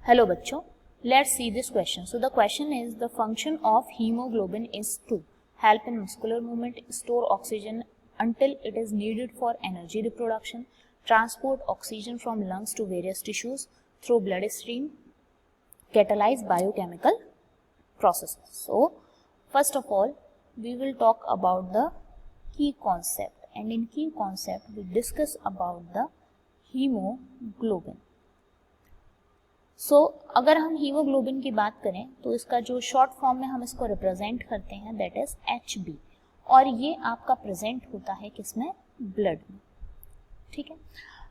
Hello बच्चों, let's see this question. So the question is, the function of hemoglobin is to help in muscular movement, store oxygen until it is needed for energy reproduction, transport oxygen from lungs to various tissues through bloodstream, catalyze biochemical processes. So first of all, we will talk about the key concept, and in key concept we discuss about the hemoglobin. अगर हम haemoglobin की बात करें तो इसका जो short form में हम इसको रिप्रेजेंट करते हैं दैट इज HB, और ये आपका प्रेजेंट होता है किसमें, ब्लड में. ठीक है.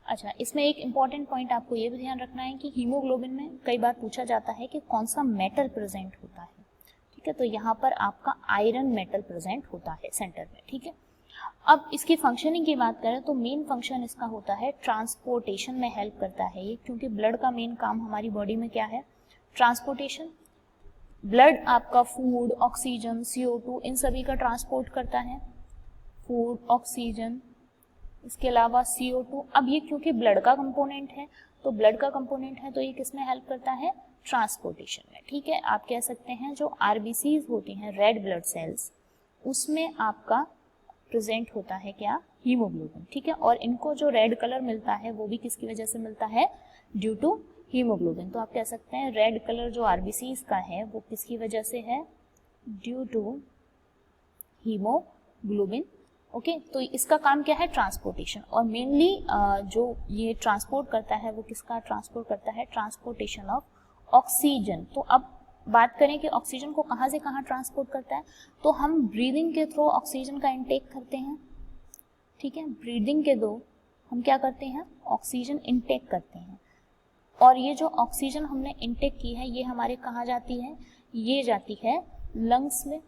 अच्छा, इसमें एक इंपॉर्टेंट पॉइंट आपको ये भी ध्यान रखना है कि हीमोग्लोबिन में कई बार पूछा जाता है कि कौन सा मेटल प्रेजेंट होता है. ठीक है, तो यहाँ पर आपका आयरन मेटल प्रेजेंट होता है सेंटर में. ठीक है. अब इसकी फंक्शनिंग की बात करें तो मेन फंक्शन इसका होता है ट्रांसपोर्टेशन में हेल्प करता है ये, क्योंकि ब्लड का मेन काम हमारी बॉडी में क्या है, ट्रांसपोर्टेशन. ब्लड आपका फूड, ऑक्सीजन, CO2 इन सभी का ट्रांसपोर्ट करता है. फूड, ऑक्सीजन, इसके अलावा CO2. अब ये क्योंकि ब्लड का कंपोनेंट है तो ये किसमें हेल्प करता है, ट्रांसपोर्टेशन में. ठीक है. आप कह सकते हैं जो RBCs होती हैं, रेड ब्लड सेल्स, उसमें आपका प्रेजेंट होता है क्या, हीमोग्लोबिन. ठीक है. और इनको जो रेड कलर मिलता है वो भी किसकी वजह से मिलता है, ड्यू टू हीमोग्लोबिन. तो आप कह सकते हैं रेड कलर जो RBCs का है वो किसकी वजह से है, ड्यू टू हीमोग्लोबिन. ओके. तो इसका काम क्या है, ट्रांसपोर्टेशन. और मेनली जो ये ट्रांसपोर्ट करता है वो किसका ट्रांसपोर्ट करता है, ट्रांसपोर्टेशन ऑफ ऑक्सीजन. तो अब बात करें कि ऑक्सीजन को कहाँ से कहाँ ट्रांसपोर्ट करता है, तो हम ब्रीदिंग के थ्रू ऑक्सीजन का इंटेक करते हैं. ठीक है. ब्रीदिंग के थ्रू हम क्या करते हैं, ऑक्सीजन इंटेक करते हैं. और ये जो ऑक्सीजन हमने इंटेक की है ये हमारे कहाँ जाती है, ये जाती है लंग्स में.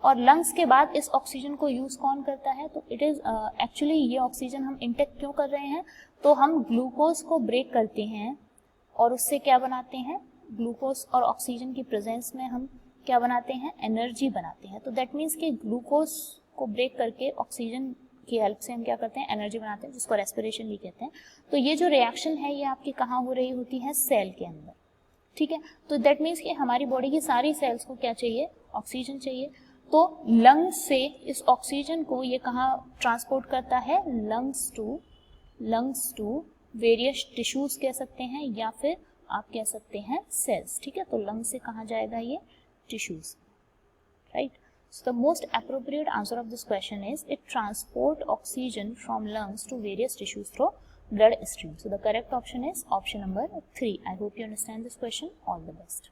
और लंग्स के बाद इस ऑक्सीजन को यूज कौन करता है, तो इट इज एक्चुअली ये ऑक्सीजन हम इंटेक क्यों कर रहे हैं, तो हम ग्लूकोज को ब्रेक करते हैं और उससे क्या बनाते हैं, ग्लूकोज और ऑक्सीजन की प्रेजेंस में हम क्या बनाते हैं, एनर्जी बनाते हैं. तो दैट मीन्स कि ग्लूकोज को ब्रेक करके ऑक्सीजन की हेल्प से हम क्या करते हैं, एनर्जी बनाते हैं, जिसको रेस्पिरेशन भी कहते हैं. तो ये जो रिएक्शन है ये आपकी कहाँ हो रही होती है, सेल के अंदर. ठीक है. तो दैट मीन्स कि हमारी बॉडी की सारी सेल्स को क्या चाहिए, ऑक्सीजन चाहिए. तो लंग्स से इस ऑक्सीजन को ये कहाँ ट्रांसपोर्ट करता है, लंग्स टू वेरियस टिश्यूज कह सकते हैं, या फिर आप कह सकते हैं सेल्स. ठीक है. तो लंग से कहाँ जाएगा, ये tissues. Right. So the most appropriate answer of this question is it transport oxygen from lungs to various tissues through blood stream. So the correct option is option number 3. I hope you understand this question. All the best.